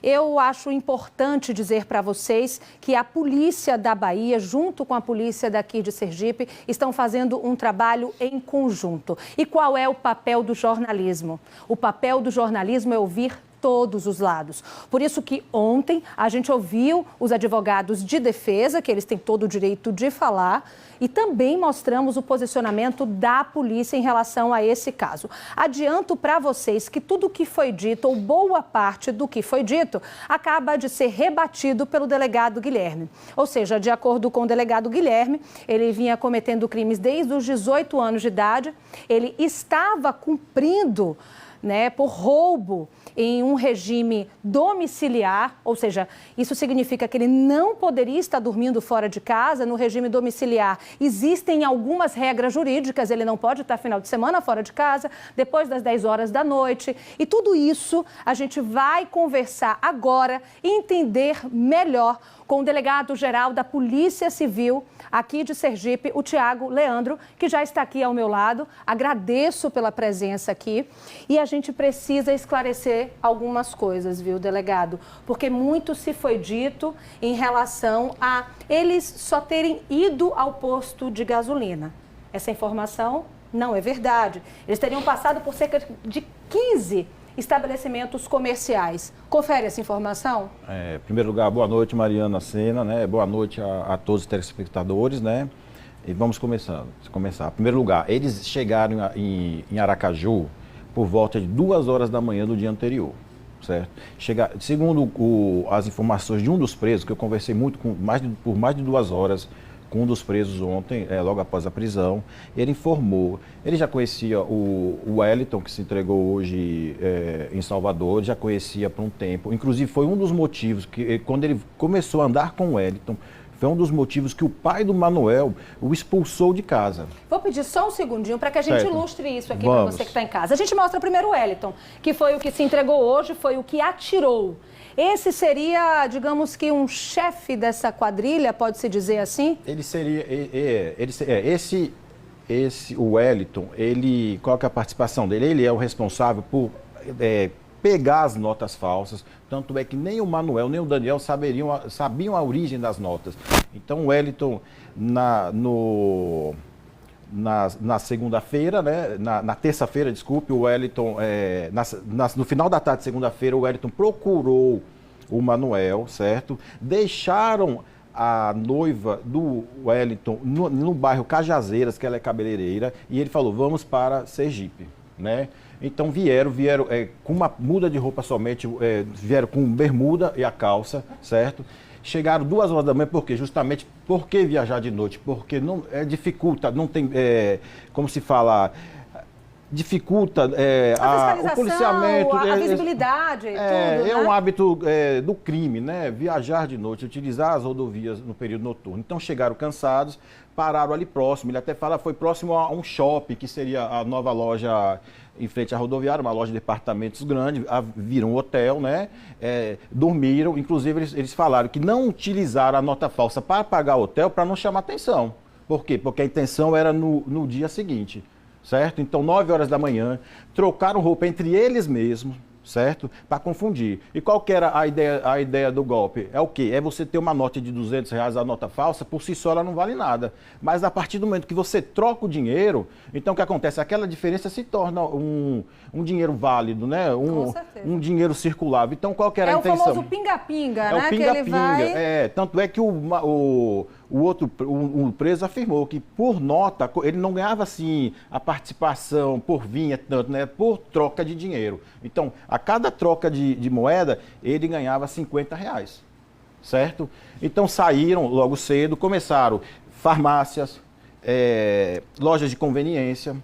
Eu acho importante dizer para vocês que a polícia da Bahia, junto com a polícia daqui de Sergipe, estão fazendo um trabalho em conjunto. E qual é o papel do jornalismo? O papel do jornalismo é ouvir todos os lados. Por isso que ontem a gente ouviu os advogados de defesa, que eles têm todo o direito de falar, e também mostramos o posicionamento da polícia em relação a esse caso. Adianto para vocês que tudo o que foi dito, ou boa parte do que foi dito, acaba de ser rebatido pelo delegado Guilherme. Ou seja, de acordo com o delegado Guilherme, ele vinha cometendo crimes desde os 18 anos de idade, ele estava cumprindo, por roubo em um regime domiciliar, ou seja, isso significa que ele não poderia estar dormindo fora de casa. No regime domiciliar existem algumas regras jurídicas, ele não pode estar final de semana fora de casa, depois das 10 horas da noite, e tudo isso a gente vai conversar agora e entender melhor com o delegado-geral da Polícia Civil aqui de Sergipe, o Tiago Leandro, que já está aqui ao meu lado. Agradeço pela presença aqui e a gente precisa esclarecer algumas coisas, viu, delegado? Porque muito se foi dito em relação a eles só terem ido ao posto de gasolina. Essa informação não é verdade. Eles teriam passado por cerca de 15 estabelecimentos comerciais. Confere essa informação? Em primeiro lugar, boa noite, Mariana Sena, Boa noite a todos os telespectadores, E vamos começar. Em primeiro lugar, eles chegaram em Aracaju por volta de 2 horas da manhã do dia anterior, certo? Segundo as informações de um dos presos, que eu conversei muito por mais de 2 horas com um dos presos ontem, logo após a prisão, ele informou, ele já conhecia o Wellington, que se entregou hoje em Salvador, já conhecia por um tempo, inclusive foi um dos motivos que, quando ele começou a andar com o Wellington, foi um dos motivos que o pai do Manuel o expulsou de casa. Vou pedir só um segundinho para que a gente certo. Ilustre isso aqui para você que está em casa. A gente mostra primeiro o Wellington, que foi o que se entregou hoje, foi o que atirou. Esse seria, digamos que, um chefe dessa quadrilha, pode-se dizer assim? Ele seria, o Wellington, qual que é a participação dele? Ele é o responsável por pegar as notas falsas, tanto é que nem o Manuel, nem o Daniel sabiam a origem das notas. Então o Wellington, na segunda-feira, na terça-feira, desculpe, o Wellington, no final da tarde de segunda-feira, o Wellington procurou o Manuel, certo? Deixaram a noiva do Wellington no bairro Cajazeiras, que ela é cabeleireira, e ele falou, vamos para Sergipe, Então vieram com uma muda de roupa somente, vieram com bermuda e a calça, certo? Chegaram 2 horas da manhã, por quê? Justamente porque viajar de noite? Porque não dificulta, não tem, como se fala, dificulta o policiamento. A visibilidade, tudo, É um hábito do crime, Viajar de noite, utilizar as rodovias no período noturno. Então chegaram cansados, pararam ali próximo, ele até fala, foi próximo a um shopping, que seria a nova loja em frente à rodoviária, uma loja de departamentos grande, viram um hotel, dormiram, inclusive eles falaram que não utilizaram a nota falsa para pagar o hotel para não chamar atenção. Por quê? Porque a intenção era no dia seguinte, certo? Então 9 horas da manhã, trocaram roupa entre eles mesmos, certo? Para confundir. E qual que era a ideia do golpe? É o quê? É você ter uma nota de R$200, a nota falsa, por si só ela não vale nada. Mas a partir do momento que você troca o dinheiro, então o que acontece? Aquela diferença se torna um dinheiro válido, um dinheiro circulável. Então qual que era a intenção? É o famoso pinga-pinga, o pinga-pinga. Tanto é que o preso afirmou que por nota, ele não ganhava assim a participação por vinha, tanto, por troca de dinheiro. Então, a cada troca de moeda, ele ganhava R$50, certo? Então saíram logo cedo, começaram farmácias, lojas de conveniência,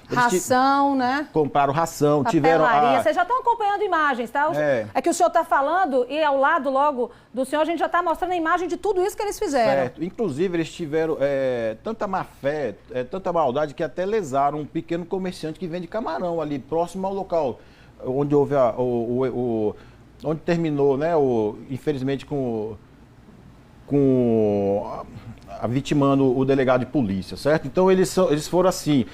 Ração, Compraram ração, papelaria. Vocês já estão acompanhando imagens, tá? É que o senhor está falando e ao lado logo do senhor a gente já está mostrando a imagem de tudo isso que eles fizeram. Certo. Inclusive eles tiveram tanta má fé, tanta maldade que até lesaram um pequeno comerciante que vende camarão ali próximo ao local onde houve onde terminou, infelizmente com vitimando o delegado de polícia, certo? Então eles foram assim.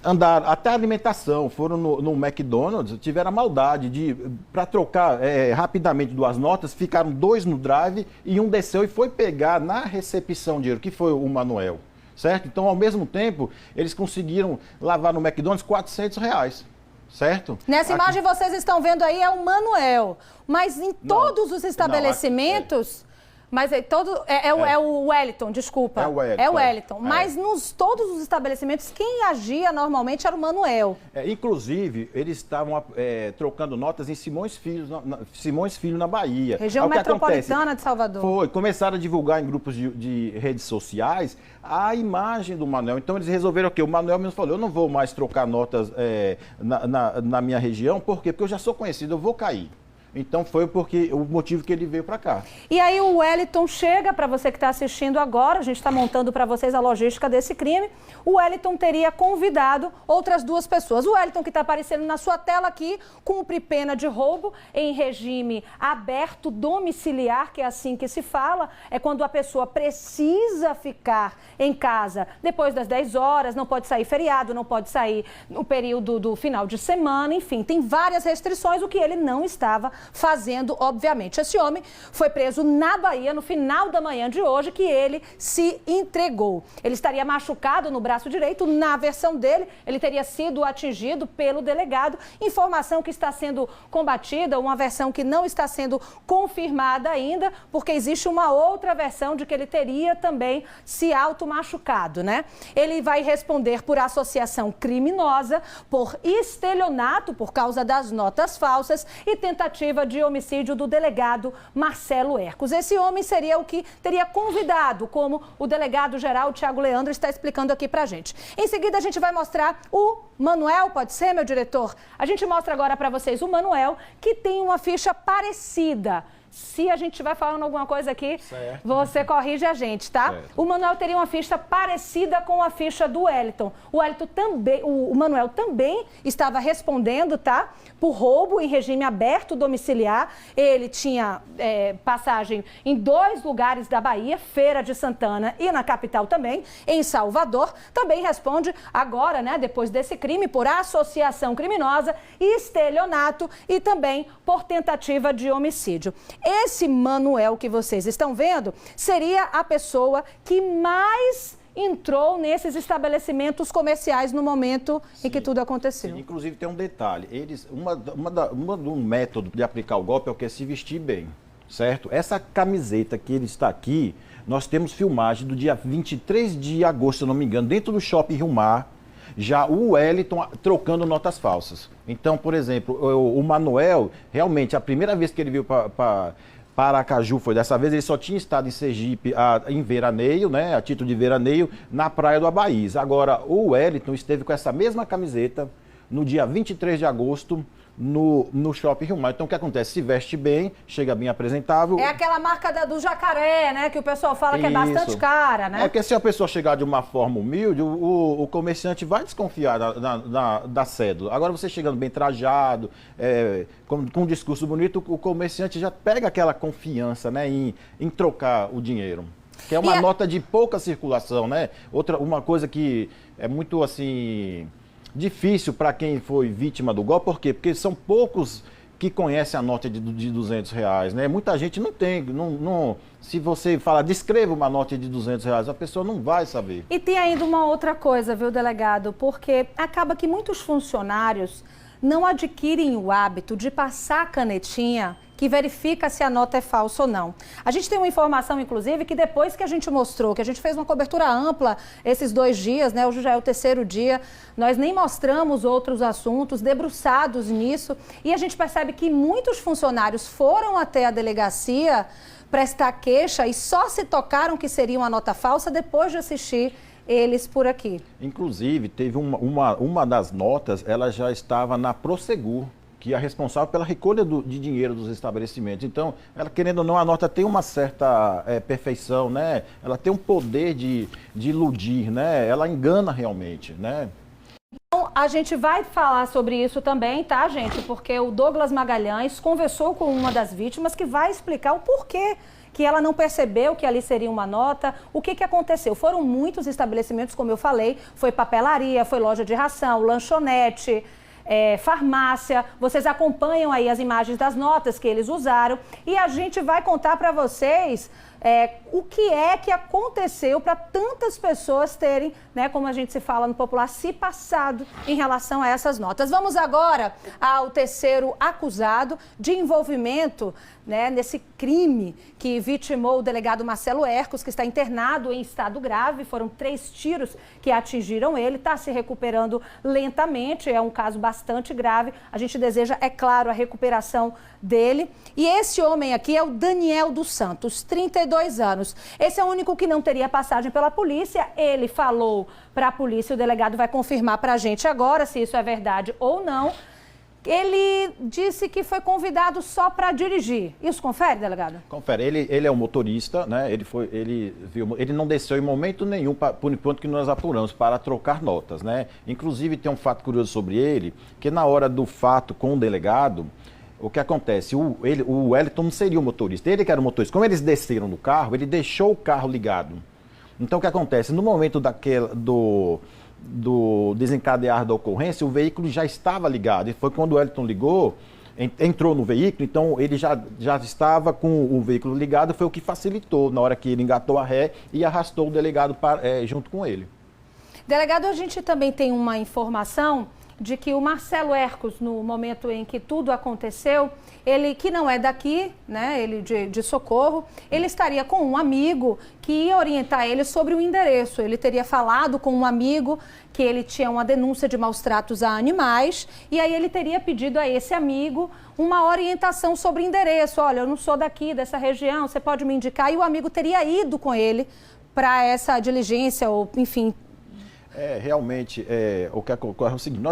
Andaram até a alimentação, foram no McDonald's, tiveram a maldade de, para trocar rapidamente 2 notas, ficaram 2 no drive e um desceu e foi pegar na recepção dinheiro, que foi o Manuel, certo? Então, ao mesmo tempo, eles conseguiram lavar no McDonald's R$ 400, certo? Nessa imagem vocês estão vendo aí é o Manuel, mas em todos os estabelecimentos... Mas é o Wellington, desculpa. É o Wellington. Mas todos os estabelecimentos, quem agia normalmente era o Manuel. Inclusive, eles estavam trocando notas em Simões Filho, na Bahia. Região metropolitana de Salvador. Começaram a divulgar em grupos de redes sociais a imagem do Manuel. Então, eles resolveram o quê? O Manuel mesmo falou, eu não vou mais trocar notas na minha região. Por quê? Porque eu já sou conhecido, eu vou cair. Então foi o motivo que ele veio para cá. E aí o Wellington chega, para você que está assistindo agora, a gente está montando para vocês a logística desse crime. O Wellington teria convidado outras 2 pessoas. O Wellington, que está aparecendo na sua tela aqui, cumpre pena de roubo em regime aberto domiciliar, que é assim que se fala. É quando a pessoa precisa ficar em casa depois das 10 horas, não pode sair feriado, não pode sair no período do final de semana, enfim, tem várias restrições, o que ele não estava fazendo, obviamente. Esse homem foi preso na Bahia no final da manhã de hoje, que ele se entregou. Ele estaria machucado no braço direito, na versão dele, ele teria sido atingido pelo delegado. Informação que está sendo combatida, uma versão que não está sendo confirmada ainda, porque existe uma outra versão de que ele teria também se automachucado, né? Ele vai responder por associação criminosa, por estelionato por causa das notas falsas e tentativa de homicídio do delegado Marcelo Hercos. Esse homem seria o que teria convidado, como o delegado-geral Tiago Leandro está explicando aqui pra gente. Em seguida, a gente vai mostrar o Manuel, pode ser, meu diretor? A gente mostra agora para vocês o Manuel, que tem uma ficha parecida. Se a gente estiver falando alguma coisa aqui, você corrige a gente, tá? Certo. O Manuel teria uma ficha parecida com a ficha do Wellington. O Manuel também estava respondendo, tá? Por roubo em regime aberto domiciliar. Ele tinha passagem em 2 lugares da Bahia, Feira de Santana e na capital também, em Salvador. Também responde agora, né, depois desse crime, por associação criminosa, estelionato e também por tentativa de homicídio. Esse Manuel que vocês estão vendo seria a pessoa que mais entrou nesses estabelecimentos comerciais no momento em que tudo aconteceu. Sim, inclusive tem um detalhe, um método de aplicar o golpe é o que? Se vestir bem, certo? Essa camiseta que ele está aqui, nós temos filmagem do dia 23 de agosto, se eu não me engano, dentro do Shopping Rio Mar, já o Wellington trocando notas falsas. Então, por exemplo, o Manuel, realmente, a primeira vez que ele veio para Aracaju foi dessa vez, ele só tinha estado em Sergipe em veraneio, né, a título de veraneio, na praia do Abaís. Agora, o Wellington esteve com essa mesma camiseta no dia 23 de agosto, no Shopping Rio Mar. Então, o que acontece? Se veste bem, chega bem apresentável. É aquela marca do jacaré, né? Que o pessoal fala que é bastante cara, né? É porque se a pessoa chegar de uma forma humilde, o comerciante vai desconfiar da cédula. Agora, você chegando bem trajado, com um discurso bonito, o comerciante já pega aquela confiança, né, em trocar o dinheiro. Que é uma nota de pouca circulação, né? Uma coisa que é muito, assim, difícil para quem foi vítima do golpe. Por quê? Porque são poucos que conhecem a nota de R$ 200, né? Muita gente não tem, se você falar, descreva uma nota de R$ 200, a pessoa não vai saber. E tem ainda uma outra coisa, viu, delegado? Porque acaba que muitos funcionários não adquirem o hábito de passar a canetinha que verifica se a nota é falsa ou não. A gente tem uma informação, inclusive, que depois que a gente mostrou, que a gente fez uma cobertura ampla esses 2 dias, né? Hoje já é o 3º dia, nós nem mostramos outros assuntos debruçados nisso, e a gente percebe que muitos funcionários foram até a delegacia prestar queixa e só se tocaram que seria uma nota falsa depois de assistir eles por aqui. Inclusive, teve uma das notas, ela já estava na Prosegur, que é responsável pela recolha de dinheiro dos estabelecimentos. Então, ela, querendo ou não, a nota tem uma certa perfeição, né? Ela tem um poder de iludir, né? Ela engana realmente, né? Então, a gente vai falar sobre isso também, tá, gente? Porque o Douglas Magalhães conversou com uma das vítimas que vai explicar o porquê que ela não percebeu que ali seria uma nota, o que aconteceu. Foram muitos estabelecimentos, como eu falei, foi papelaria, foi loja de ração, lanchonete, farmácia. Vocês acompanham aí as imagens das notas que eles usaram e a gente vai contar para vocês o que é que aconteceu para tantas pessoas terem, né, como a gente se fala no popular, se passado em relação a essas notas. Vamos agora ao terceiro acusado de envolvimento, né, nesse crime que vitimou o delegado Marcelo Hercos, que está internado em estado grave. Foram 3 tiros que atingiram ele, está se recuperando lentamente, é um caso bastante grave. A gente deseja, é claro, a recuperação dele. E esse homem aqui é o Daniel dos Santos, 32 anos. Esse é o único que não teria passagem pela polícia. Ele falou para a polícia, o delegado vai confirmar para a gente agora se isso é verdade ou não. Ele disse que foi convidado só para dirigir. Isso confere, delegado? Confere. Ele é um motorista, né? Ele não desceu em momento nenhum, por enquanto que nós apuramos, para trocar notas, né? Inclusive tem um fato curioso sobre ele, que na hora do fato com o delegado, o que acontece? O Wellington não seria o motorista, ele que era o motorista. Como eles desceram do carro, ele deixou o carro ligado. Então o que acontece? No momento do desencadear da ocorrência, o veículo já estava ligado. E foi quando o Wellington ligou, entrou no veículo, então ele já estava com o veículo ligado, foi o que facilitou na hora que ele engatou a ré e arrastou o delegado junto com ele. Delegado, a gente também tem uma informação de que o Marcelo Hercos, no momento em que tudo aconteceu, ele que não é daqui, né, ele de Socorro, ele estaria com um amigo que ia orientar ele sobre o endereço. Ele teria falado com um amigo que ele tinha uma denúncia de maus tratos a animais e aí ele teria pedido a esse amigo uma orientação sobre o endereço. Olha, eu não sou daqui, dessa região, você pode me indicar? E o amigo teria ido com ele para essa diligência ou, enfim... Realmente, o que ocorre é o seguinte,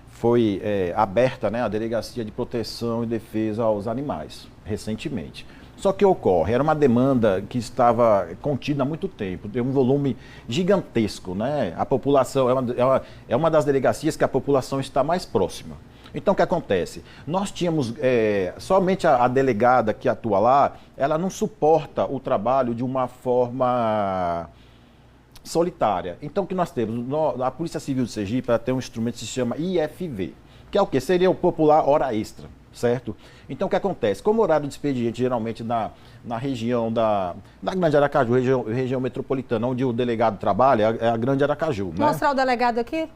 foi aberta, né, a Delegacia de Proteção e Defesa aos Animais, recentemente. Só que ocorre, era uma demanda que estava contida há muito tempo, tem um volume gigantesco, né? A população, é uma das delegacias que a população está mais próxima. Então, o que acontece? Nós tínhamos, somente a delegada que atua lá, ela não suporta o trabalho de uma forma solitária. Então, o que nós temos? A Polícia Civil de Sergipe tem um instrumento que se chama IFV, que é o quê? Seria o popular hora extra, certo? Então, o que acontece? Como horário de expediente, geralmente na região da Grande Aracaju, região metropolitana, onde o delegado trabalha, é a Grande Aracaju. Mostrar o delegado aqui?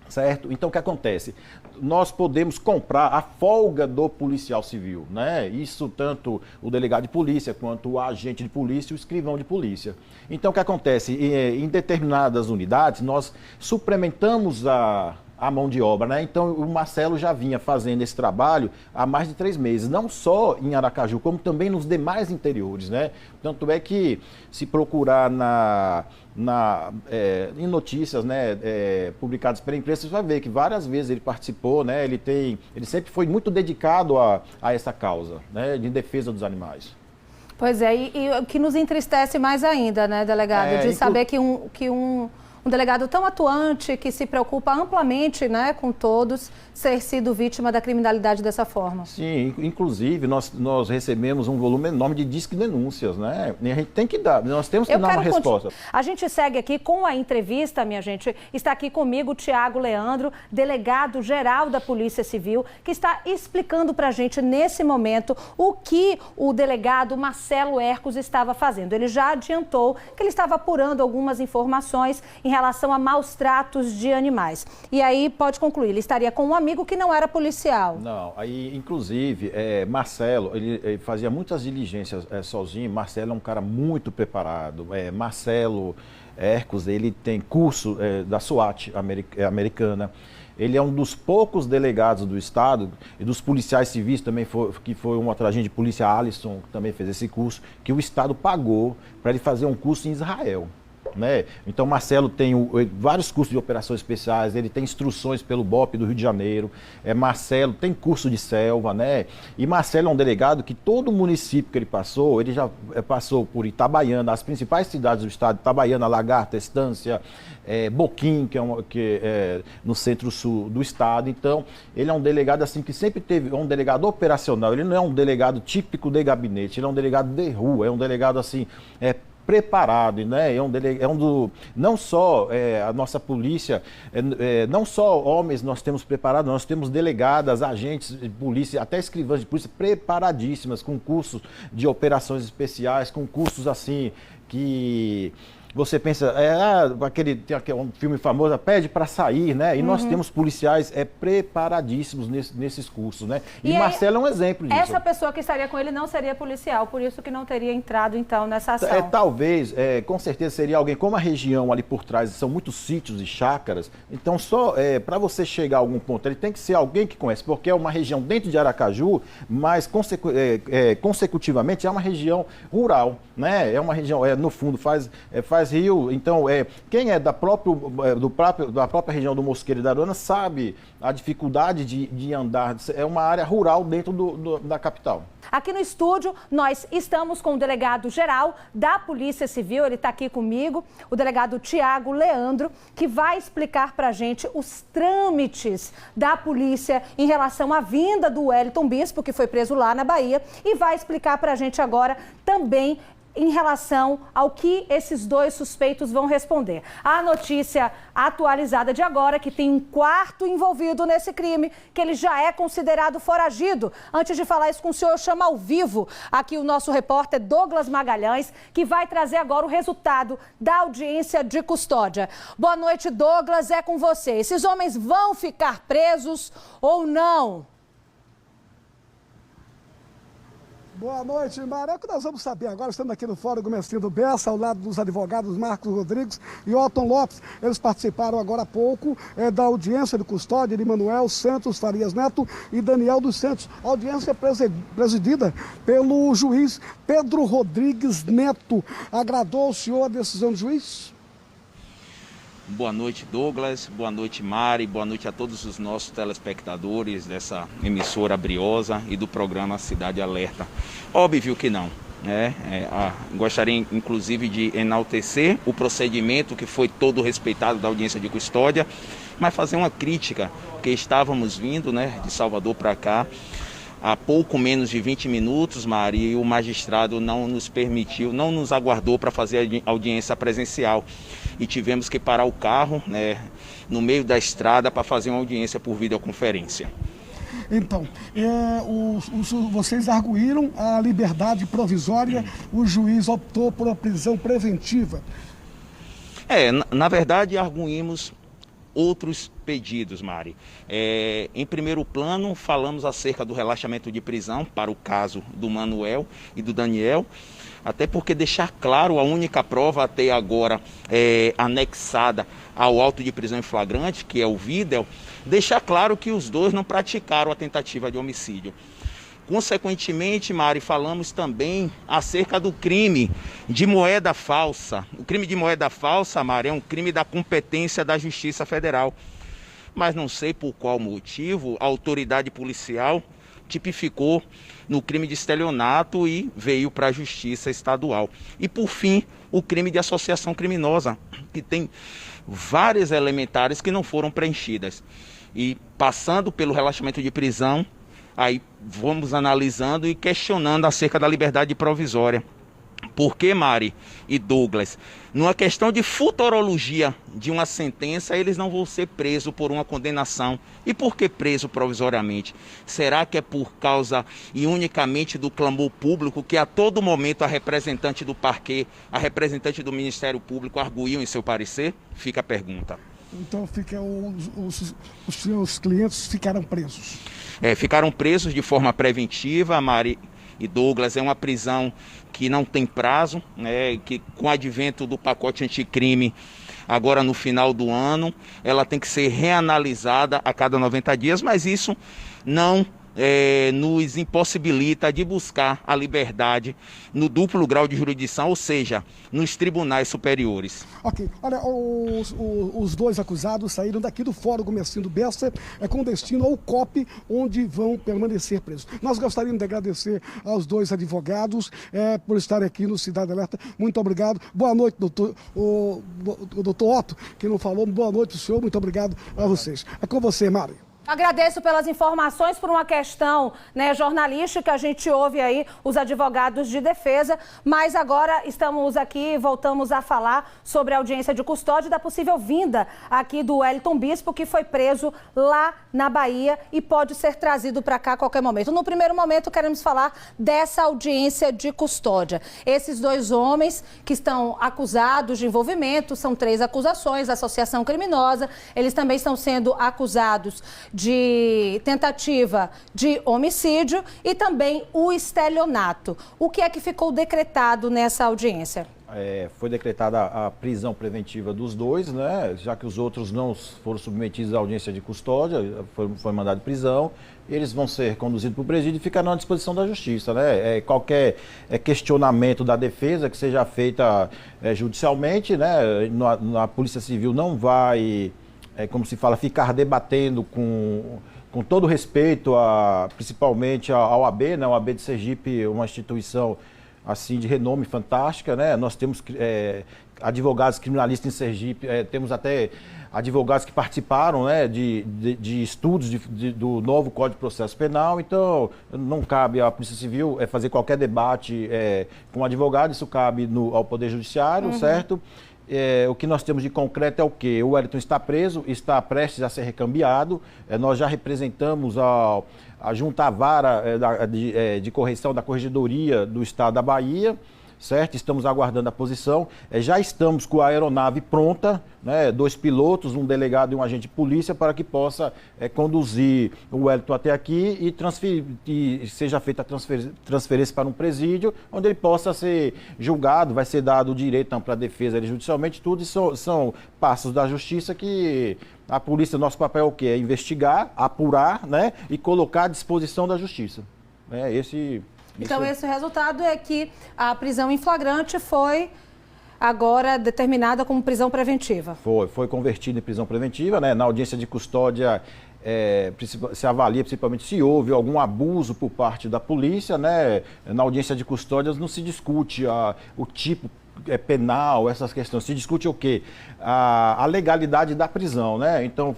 Certo? Então, o que acontece? Nós podemos comprar a folga do policial civil, né? Isso tanto o delegado de polícia, quanto o agente de polícia e o escrivão de polícia. Então, o que acontece? Em determinadas unidades, nós suplementamos a mão de obra, né? Então, o Marcelo já vinha fazendo esse trabalho há mais de 3 meses, não só em Aracaju, como também nos demais interiores, né? Tanto é que, se procurar em notícias, né, publicadas pela imprensa, você vai ver que várias vezes ele participou, né? Ele sempre foi muito dedicado a essa causa, né, de defesa dos animais. Pois é, e o que nos entristece mais ainda, né, delegado, de saber que um delegado tão atuante, que se preocupa amplamente, né, com todos, ser sido vítima da criminalidade dessa forma. Sim, inclusive nós recebemos um volume enorme de disque denúncias, né? E a gente tem que dar, nós temos que dar uma resposta. A gente segue aqui com a entrevista, minha gente. Está aqui comigo o Tiago Leandro, delegado-geral da Polícia Civil, que está explicando para a gente, nesse momento, o que o delegado Marcelo Hercos estava fazendo. Ele já adiantou que ele estava apurando algumas informações em relação a maus tratos de animais. E aí, pode concluir, ele estaria com um amigo que não era policial. Não, aí, inclusive, Marcelo, ele fazia muitas diligências sozinho. Marcelo é um cara muito preparado. Marcelo Hercos, ele tem curso da SWAT americana. Ele é um dos poucos delegados do Estado e dos policiais civis também, que foi um outro agente de polícia, Alisson, que também fez esse curso, que o Estado pagou para ele fazer um curso em Israel. né? Então Marcelo tem vários cursos de operações especiais, ele tem instruções pelo BOP do Rio de Janeiro, Marcelo tem curso de selva, né? E Marcelo é um delegado que todo município que ele já passou por Itabaiana, as principais cidades do estado, Itabaiana, Lagarta, Estância, Boquim, que é no centro-sul do estado. Então ele é um delegado assim que sempre teve, um delegado operacional, ele não é um delegado típico de gabinete, ele é um delegado de rua, é um delegado assim, preparado, né? Não só a nossa polícia, não só homens nós temos preparados, nós temos delegadas, agentes de polícia, até escrivãs de polícia preparadíssimas, com cursos de operações especiais, com cursos assim que você pensa, tem um filme famoso, Pede para Sair, né? E nós temos policiais preparadíssimos nesses cursos, né? E Marcelo é um exemplo disso. Essa pessoa que estaria com ele não seria policial, por isso que não teria entrado, então, nessa ação. Talvez, com certeza seria alguém, como a região ali por trás são muitos sítios e chácaras, então só para você chegar a algum ponto, ele tem que ser alguém que conhece, porque é uma região dentro de Aracaju, mas consecutivamente é uma região rural, né? É uma região, no fundo, faz rio, então quem é da própria região do Mosqueiro e da Aruana sabe a dificuldade de andar, é uma área rural dentro da capital. Aqui no estúdio, nós estamos com o delegado-geral da Polícia Civil, ele está aqui comigo, o delegado Tiago Leandro, que vai explicar para a gente os trâmites da polícia em relação à vinda do Wellington Bispo, que foi preso lá na Bahia, e vai explicar para a gente agora também em relação ao que esses dois suspeitos vão responder. A notícia atualizada de agora, que tem um quarto envolvido nesse crime, que ele já é considerado foragido. Antes de falar isso com o senhor, eu chamo ao vivo aqui o nosso repórter Douglas Magalhães, que vai trazer agora o resultado da audiência de custódia. Boa noite, Douglas, é com você. Esses homens vão ficar presos ou não? Boa noite, Mara. É o que nós vamos saber agora. Estamos aqui no Fórum Gomecinho do Bessa, ao lado dos advogados Marcos Rodrigues e Otton Lopes. Eles participaram agora há pouco da audiência de custódia de Manuel Santos Farias Neto e Daniel dos Santos. A audiência presidida pelo juiz Pedro Rodrigues Neto. Agradou o senhor a decisão do juiz? Boa noite, Douglas. Boa noite, Mari. Boa noite a todos os nossos telespectadores dessa emissora briosa e do programa Cidade Alerta. Óbvio que não, né? Gostaria, inclusive, de enaltecer o procedimento que foi todo respeitado da audiência de custódia, mas fazer uma crítica, porque estávamos vindo, né, de Salvador para cá há pouco menos de 20 minutos, Mari, e o magistrado não nos permitiu, não nos aguardou para fazer a audiência presencial. E tivemos que parar o carro, né, no meio da estrada para fazer uma audiência por videoconferência. Então, vocês arguíram a liberdade provisória, o juiz optou por uma prisão preventiva. Na verdade, arguímos outros pedidos, Mari. Em primeiro plano, falamos acerca do relaxamento de prisão para o caso do Manuel e do Daniel, até porque deixar claro a única prova até agora anexada ao auto de prisão em flagrante, que é o vídeo, deixar claro que os dois não praticaram a tentativa de homicídio. Consequentemente, Mari, falamos também acerca do crime de moeda falsa. O crime de moeda falsa, Mari, é um crime da competência da Justiça Federal. Mas não sei por qual motivo a autoridade policial tipificou no crime de estelionato e veio para a Justiça Estadual. E, por fim, o crime de associação criminosa, que tem várias elementares que não foram preenchidas. E, passando pelo relaxamento de prisão, aí vamos analisando e questionando acerca da liberdade provisória. Por que, Mari e Douglas, numa questão de futurologia de uma sentença, eles não vão ser presos por uma condenação? E por que preso provisoriamente? Será que é por causa e unicamente do clamor público que a todo momento a representante do parquê, a representante do Ministério Público arguiam em seu parecer? Fica a pergunta. Então os seus clientes ficaram presos? Ficaram presos de forma preventiva, Mari e Douglas. É uma prisão que não tem prazo, né, que com o advento do pacote anticrime, agora no final do ano, ela tem que ser reanalisada a cada 90 dias, mas isso não nos impossibilita de buscar a liberdade no duplo grau de jurisdição, ou seja, nos tribunais superiores. Ok, olha, os dois acusados saíram daqui do Fórum Comercindo Bessa com destino ao COP, onde vão permanecer presos. Nós gostaríamos de agradecer aos dois advogados por estarem aqui no Cidade Alerta. Muito obrigado. Boa noite, doutor. O doutor Otto, que não falou, boa noite, senhor. Muito obrigado a vocês. É com você, Mari. Agradeço pelas informações, por uma questão, né, jornalística. A gente ouve aí os advogados de defesa, mas agora estamos aqui, voltamos a falar sobre a audiência de custódia e da possível vinda aqui do Wellington Bispo, que foi preso lá na Bahia e pode ser trazido para cá a qualquer momento. No primeiro momento, queremos falar dessa audiência de custódia. Esses dois homens que estão acusados de envolvimento, são 3 acusações, associação criminosa, eles também estão sendo acusados de tentativa de homicídio e também o estelionato. O que é que ficou decretado nessa audiência? Foi decretada a prisão preventiva dos dois, né? Já que os outros não foram submetidos à audiência de custódia, foi mandado de prisão, eles vão ser conduzidos para o presídio e ficarão à disposição da justiça, né? Qualquer questionamento da defesa que seja feita judicialmente, né? A Polícia Civil não vai, como se fala, ficar debatendo com todo respeito, principalmente à OAB, né? A OAB de Sergipe, uma instituição assim de renome fantástica, né? Nós temos advogados criminalistas em Sergipe, temos até advogados que participaram, né, de estudos do novo Código de Processo Penal. Então não cabe à Polícia Civil fazer qualquer debate com advogado, isso cabe ao Poder Judiciário, certo? O que nós temos de concreto é o quê? O Wellington está preso, está prestes a ser recambiado. Nós já representamos junto à vara de correição da Corregedoria do Estado da Bahia, certo? Estamos aguardando a posição. Já estamos com a aeronave pronta, né? 2 pilotos, um delegado e um agente de polícia, para que possa conduzir o Wellington até aqui e seja feita a transferência para um presídio, onde ele possa ser julgado, vai ser dado o direito para a defesa judicialmente, tudo isso são passos da justiça que a polícia, nosso papel é o quê? É investigar, apurar, né? E colocar à disposição da justiça. Então, esse resultado é que a prisão em flagrante foi agora determinada como prisão preventiva. Foi convertida em prisão preventiva, né? Na audiência de custódia se avalia principalmente se houve algum abuso por parte da polícia, né? Na audiência de custódia não se discute o tipo penal, essas questões, se discute o quê? A legalidade da prisão, né? Então,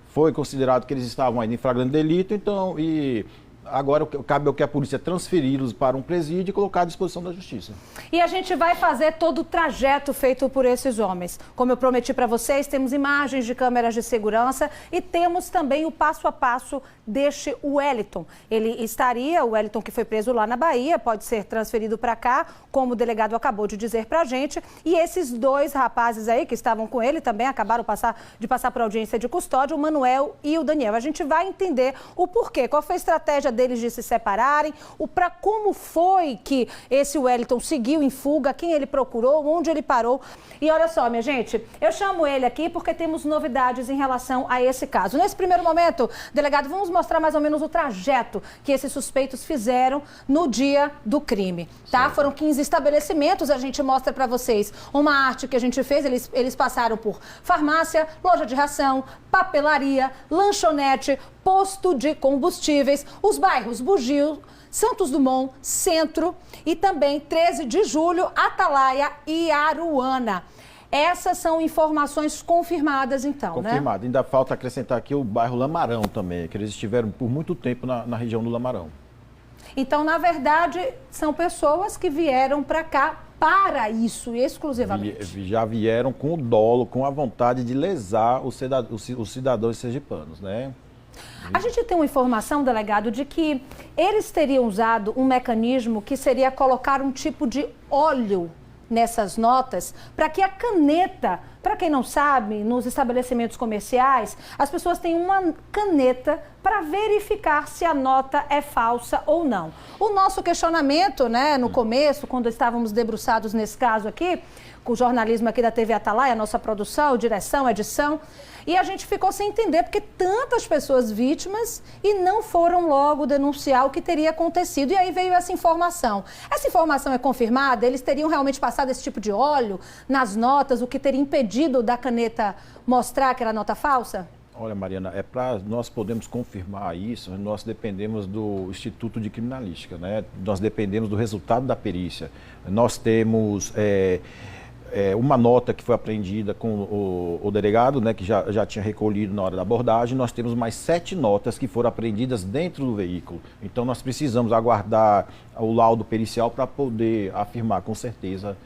foi considerado que eles estavam ainda em flagrante delito, então, agora cabe ao que a polícia transferi-los para um presídio e colocar à disposição da justiça. E a gente vai fazer todo o trajeto feito por esses homens. Como eu prometi para vocês, temos imagens de câmeras de segurança e temos também o passo a passo deste Wellington. O Wellington que foi preso lá na Bahia, pode ser transferido para cá, como o delegado acabou de dizer para a gente. E esses 2 rapazes aí que estavam com ele também acabaram de passar por audiência de custódia, o Manuel e o Daniel. A gente vai entender o porquê, qual foi a estratégia deles de se separarem, como foi que esse Wellington seguiu em fuga, quem ele procurou, onde ele parou. E olha só, minha gente, eu chamo ele aqui porque temos novidades em relação a esse caso. Nesse primeiro momento, delegado, vamos mostrar mais ou menos o trajeto que esses suspeitos fizeram no dia do crime, tá? Sim. Foram 15 estabelecimentos, a gente mostra para vocês uma arte que a gente fez, eles passaram por farmácia, loja de ração, papelaria, lanchonete, posto de combustíveis, os bairros Bugio, Santos Dumont, Centro e também 13 de Julho, Atalaia e Aruana. Essas são informações confirmadas, então, confirmado, né? Ainda falta acrescentar aqui o bairro Lamarão também, que eles estiveram por muito tempo na região do Lamarão. Então, na verdade, são pessoas que vieram para cá para isso, exclusivamente. Já vieram com o dolo, com a vontade de lesar os cidadãos sergipanos, né? A gente tem uma informação, delegado, de que eles teriam usado um mecanismo que seria colocar um tipo de óleo nessas notas para que a caneta Para quem não sabe, nos estabelecimentos comerciais, as pessoas têm uma caneta para verificar se a nota é falsa ou não. O nosso questionamento, né, no começo, quando estávamos debruçados nesse caso aqui, com o jornalismo aqui da TV Atalaia, a nossa produção, direção, edição, e a gente ficou sem entender porque tantas pessoas vítimas e não foram logo denunciar o que teria acontecido. E aí veio essa informação. Essa informação é confirmada? Eles teriam realmente passado esse tipo de óleo nas notas, o que teria impedido da caneta mostrar que era nota falsa? Olha, Mariana, nós podemos confirmar isso, nós dependemos do Instituto de Criminalística, né? Nós dependemos do resultado da perícia. Nós temos uma nota que foi apreendida com o delegado, né, que já tinha recolhido na hora da abordagem. Nós temos mais 7 notas que foram apreendidas dentro do veículo. Então nós precisamos aguardar o laudo pericial para poder afirmar com certeza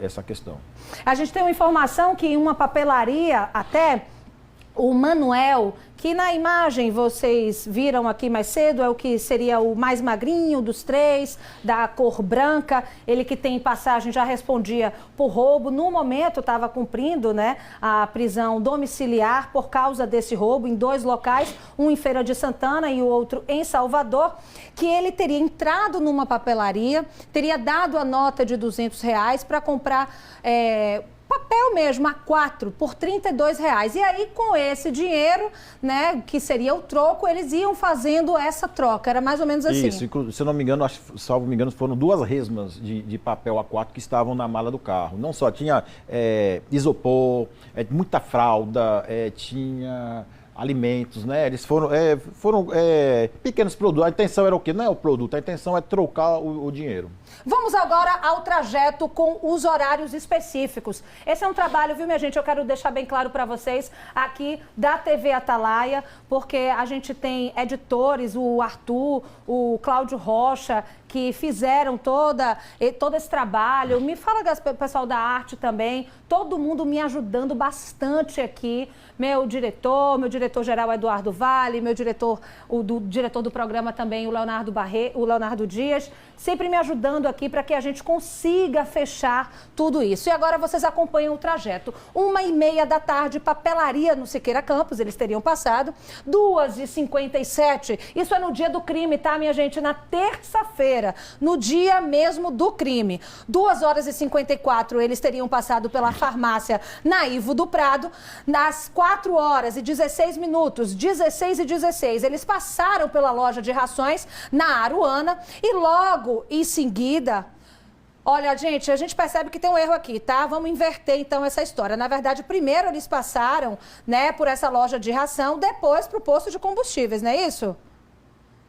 essa questão. A gente tem uma informação que em uma papelaria até o Manuel, que na imagem vocês viram aqui mais cedo, é o que seria o mais magrinho dos 3, da cor branca, ele que tem passagem já respondia por roubo, no momento estava cumprindo, né, a prisão domiciliar por causa desse roubo em 2 locais, um em Feira de Santana e o outro em Salvador, que ele teria entrado numa papelaria, teria dado a nota de R$200 para comprar papel mesmo, A4, por R$32. E aí, com esse dinheiro, né, que seria o troco, eles iam fazendo essa troca. Era mais ou menos assim. Isso, se eu não me engano, salvo me engano, foram 2 resmas de papel A4 que estavam na mala do carro. Não só tinha isopor, muita fralda, tinha alimentos, né? Eles foram pequenos produtos. A intenção era o quê? Não é o produto, a intenção é trocar o dinheiro. Vamos agora ao trajeto com os horários específicos. Esse é um trabalho, viu, minha gente? Eu quero deixar bem claro para vocês aqui da TV Atalaia, porque a gente tem editores, o Arthur, o Cláudio Rocha, que fizeram todo esse trabalho. Me fala, pessoal da arte também, todo mundo me ajudando bastante aqui. Meu diretor-geral Eduardo Vale, meu diretor do programa também, o Leonardo Dias, sempre me ajudando aqui para que a gente consiga fechar tudo isso. E agora vocês acompanham o trajeto. 1h30 da tarde, papelaria no Siqueira Campos, eles teriam passado. 2h57, isso é no dia do crime, tá, minha gente? Na terça-feira, no dia mesmo do crime. 2h54, eles teriam passado pela farmácia na Ivo do Prado. Nas 4h16, 16h16, eles passaram pela loja de rações na Aruana e logo em seguida, olha, gente, a gente percebe que tem um erro aqui, tá? Vamos inverter então essa história. Na verdade, primeiro eles passaram, né, por essa loja de ração, depois para o posto de combustíveis, não é isso?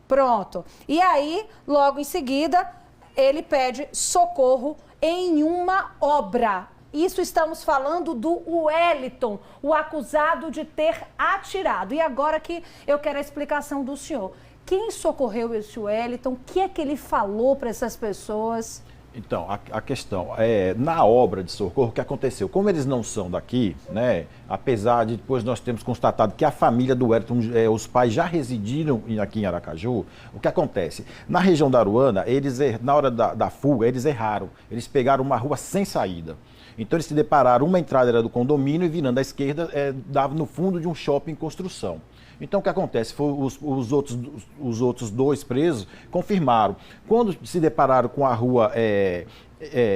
Pronto. E aí, logo em seguida, ele pede socorro em uma obra. Isso estamos falando do Wellington, o acusado de ter atirado. E agora que eu quero a explicação do senhor. Quem socorreu esse Wellington? O que é que ele falou para essas pessoas? Então, a questão é, na obra de socorro, o que aconteceu? Como eles não são daqui, né, apesar de depois nós termos constatado que a família do Wellington, os pais já residiram aqui em Aracaju, o que acontece? Na região da Aruana, eles, na hora da fuga, eles erraram. Eles pegaram uma rua sem saída. Então eles se depararam, uma entrada era do condomínio e virando à esquerda, dava no fundo de um shopping em construção. Então o que acontece? Os outros 2 presos confirmaram. Quando se depararam com a rua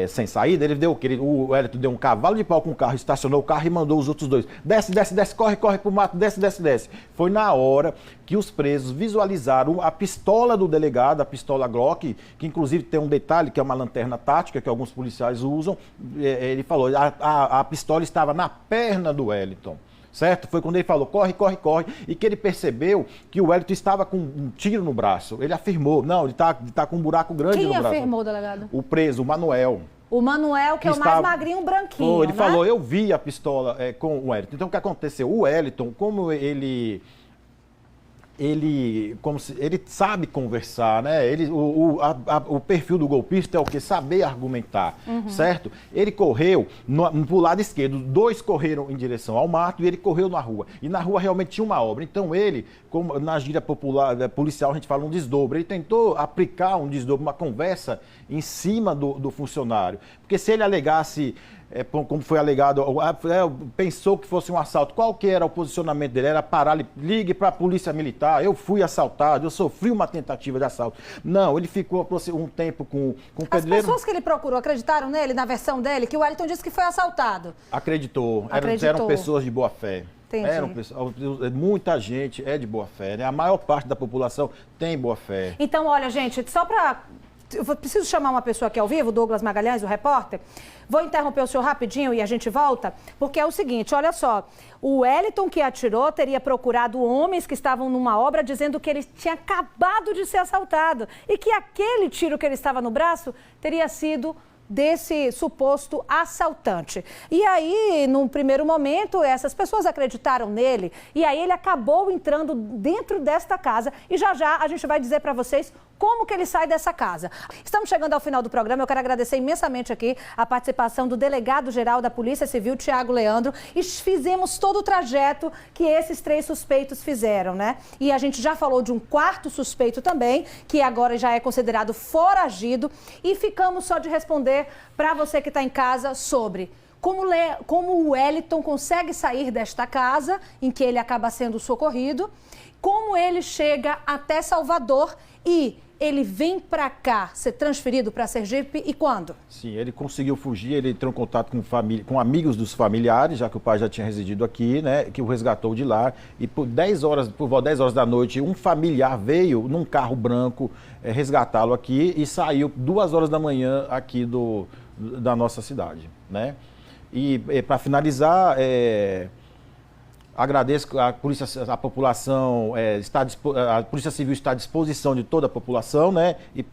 sem saída, ele deu o quê? O Wellington deu um cavalo de pau com o carro, estacionou o carro e mandou os outros 2. Desce, desce, desce, corre, corre pro mato, desce, desce, desce. Foi na hora que os presos visualizaram a pistola do delegado, a pistola Glock, que inclusive tem um detalhe, que é uma lanterna tática que alguns policiais usam. Ele falou, a pistola estava na perna do Wellington. Certo? Foi quando ele falou, corre, corre, corre, e que ele percebeu que o Wellington estava com um tiro no braço. Ele afirmou, não, ele tá com um buraco grande no braço. Quem afirmou, delegado? O preso, o Manuel. O Manuel, que é o mais magrinho, branquinho, ele falou, eu vi a pistola com o Wellington. Então, o que aconteceu? O Wellington, como ele sabe conversar, né? O perfil do golpista é o quê? Saber argumentar, certo? Ele correu pro lado esquerdo, 2 correram em direção ao mato e ele correu na rua. E na rua realmente tinha uma obra. Então ele, como na gíria popular, policial, a gente fala um desdobro. Ele tentou aplicar um desdobro, uma conversa em cima do funcionário. Porque se ele alegasse como foi alegado, pensou que fosse um assalto. Qual que era o posicionamento dele? Era parar, ligue para a polícia militar, eu fui assaltado, eu sofri uma tentativa de assalto. Não, ele ficou um tempo com o pedreiro. As pessoas que ele procurou acreditaram nele, na versão dele, que o Wellington disse que foi assaltado? Acreditou. Eram pessoas de boa fé. Entendi. Muita gente é de boa fé, né? A maior parte da população tem boa fé. Então, olha, gente, só para... Eu preciso chamar uma pessoa aqui ao vivo, Douglas Magalhães, o repórter. Vou interromper o senhor rapidinho e a gente volta, porque é o seguinte, olha só. O Wellington que atirou teria procurado homens que estavam numa obra dizendo que ele tinha acabado de ser assaltado e que aquele tiro que ele estava no braço teria sido desse suposto assaltante. E aí, num primeiro momento, essas pessoas acreditaram nele e aí ele acabou entrando dentro desta casa e já já a gente vai dizer para vocês como que ele sai dessa casa. Estamos chegando ao final do programa, eu quero agradecer imensamente aqui a participação do delegado-geral da Polícia Civil, Tiago Leandro, e fizemos todo o trajeto que esses 3 suspeitos fizeram, né? E a gente já falou de um 4º suspeito também, que agora já é considerado foragido, e ficamos só de responder para você que está em casa sobre como o Wellington consegue sair desta casa em que ele acaba sendo socorrido, como ele chega até Salvador e ele vem para cá ser transferido para Sergipe e quando? Sim, ele conseguiu fugir, ele entrou em contato com amigos dos familiares, já que o pai já tinha residido aqui, né, que o resgatou de lá. E por volta 10 horas da noite, um familiar veio num carro branco resgatá-lo aqui e saiu 2 horas da manhã aqui da nossa cidade, né? E para finalizar, agradeço a população, a Polícia Civil está à disposição de toda a população, né? E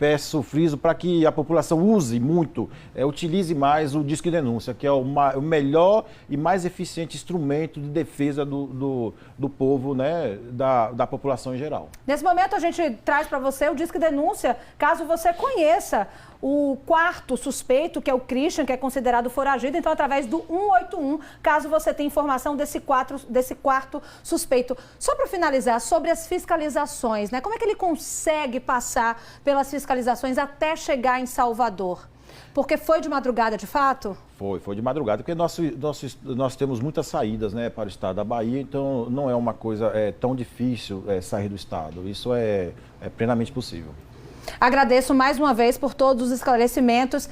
friso para que a população use muito, utilize mais o Disque Denúncia, que é o melhor e mais eficiente instrumento de defesa do povo, né? Da população em geral. Nesse momento a gente traz para você o Disque Denúncia, caso você conheça o 4º suspeito, que é o Christian, que é considerado foragido, então através do 181, caso você tenha informação desse 4º suspeito. Só para finalizar, sobre as fiscalizações, né? Como é que ele consegue passar pelas fiscalizações até chegar em Salvador? Porque foi de madrugada, de fato? Foi de madrugada, porque nós temos muitas saídas, né, para o estado da Bahia, então não é uma coisa tão difícil sair do estado. Isso é plenamente possível. Agradeço mais uma vez por todos os esclarecimentos